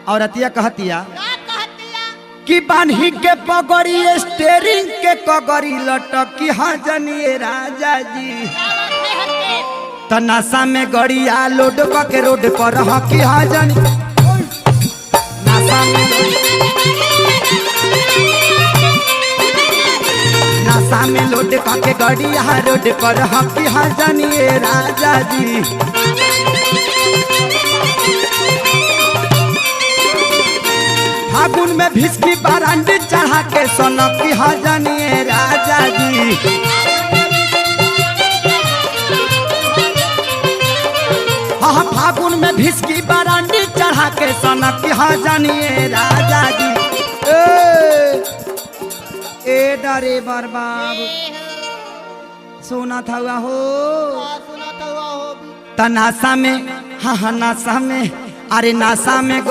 औरतिया कहतिया कि बान्ही के पगड़ी स्टेरिंग के कगड़ी लटकी हाँ जनिए राजा जी तनासा में गड़िया लोड के रोड पर हकी हाँ जनी नासा में लोड के गड़िया रोड पर हकी हाँ जनिए राजा जी फागुन में भिस्की बारांडी चढ़ा के सोनकी हाँ जनिए राजा जी हाँ फागुन में भिस्की बारांडी चढ़ा के सोनकी हाँ जनिए राजा जी ए डरे बरबाबू सुना था हो तनासा में हाँ नासा में अरे नासा में